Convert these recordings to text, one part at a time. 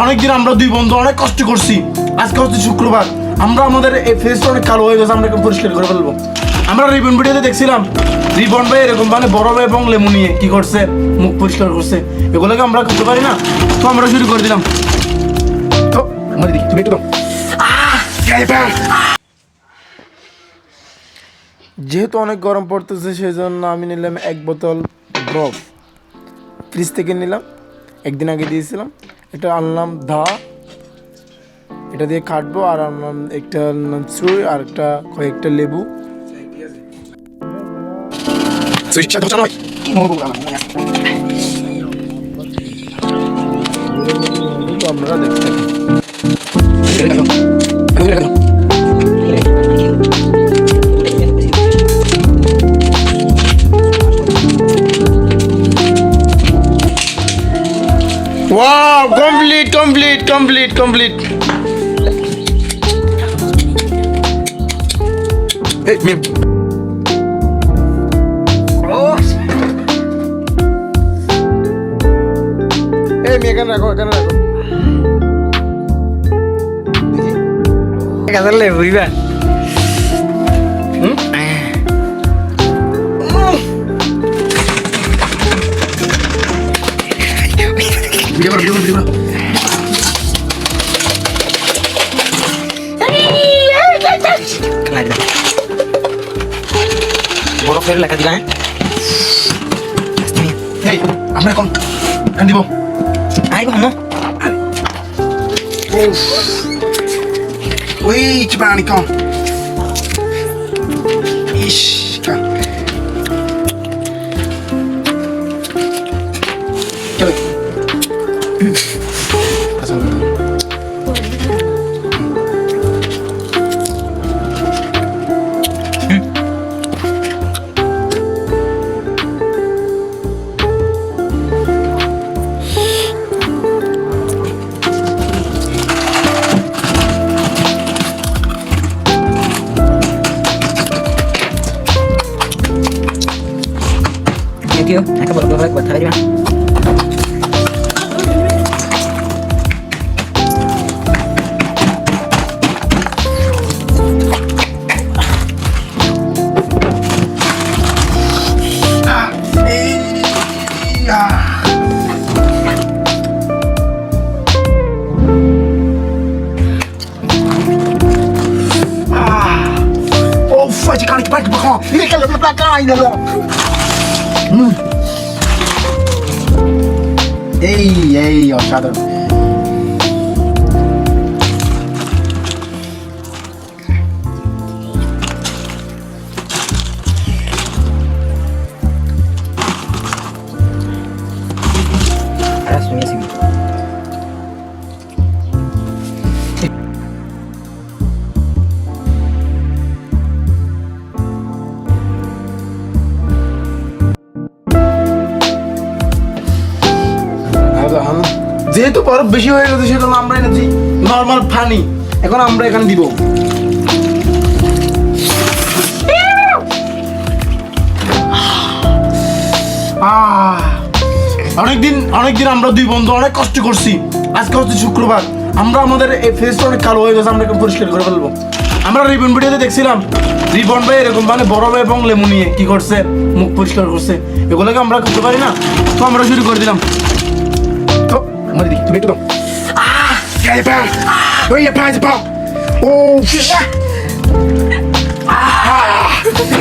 অনেকদিন আমরা দুই বন্ধু অনেক কষ্ট করছি। আজকে হচ্ছে শুক্রবার, আমরা আমাদের এই ফেসটা অনেক কালো হয়ে গেছে, আমরা পরিষ্কার করে ফেলবো। আমরা রিবন ভিডিওতে দেখছিলাম রিবন ভাই এরকম মানে বরফ এবং লেমু নিয়ে কি করছে, মুখ পরিষ্কার করছে। এগুলোকে আমরা করতে পারি না, তো আমরা শুরু করে দিলাম। তো আমার দিদি তুমি একটু দাও। যেহেতু অনেক গরম পড়তেছে সেই জন্য আমি নিলাম এক বোতল বরফ, ফ্রিজ থেকে নিলাম, একদিন আগে দিয়েছিলাম। এটা আনলাম এটা দিয়ে কাটবো। আর আনলাম একটা সুই আর একটা কয়েকটা লেবু। আপনারা দেখতে থাকুন। Wow, complete. Hey, Mim. Hey, Mia, kan rago. Kasar le, buiba. Video. Kena aja. Borok feri lagi kan? Hey, আমরা এখন গান দিব। Ayo no. ওই চিপানি কম। ইশ কা। চলো। Tío, acá por lo que cuesta ver. Faz de cara que vai que bacana. Vem cá, pra cá ainda lá. এই অসাধারণ। Ahora sueña así. যেহেতু বরফ বেশি হয়ে গেছে সেজন্য আমরা এনেছি নর্মাল পানি। এখন আমরা এখানে দিব। অনেকদিন আমরা দুই বন্ধু অনেক কষ্ট করছি। আজকে হচ্ছে শুক্রবার, আমরা আমাদের এই ফেসটা অনেক কালো হয়ে গেছে, আমরা পরিষ্কার করে ফেলবো। আমরা রিবন ভিডিওতে দেখছিলাম রিবন ভাই এরকম মানে বরফ এবং লেমু নিয়ে কি করছে, মুখ পরিষ্কার করছে। এগুলোকে আমরা করতে পারি না, তো আমরা শুরু করে দিলাম। তো আমার দিদি তুমি একটু দাও। ওই পাঁচ পাও। ও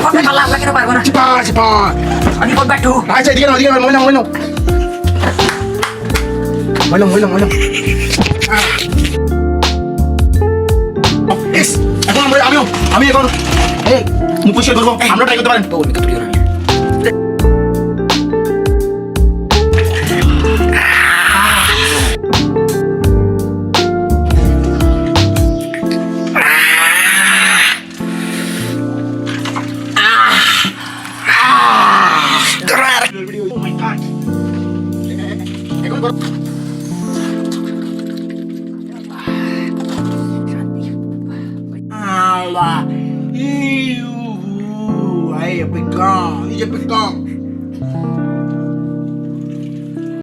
Kau tak lap lagi nak mana? cepat. Ani kau batu. Aja dia mau. Mau. Yes. আমি এখন এই মুখ পরিষ্কার করবো। আমরা ট্রাই করতে পারেন। Tuh, ni ketujuh orangnya. Oh my god. Allah. Ayo pegang.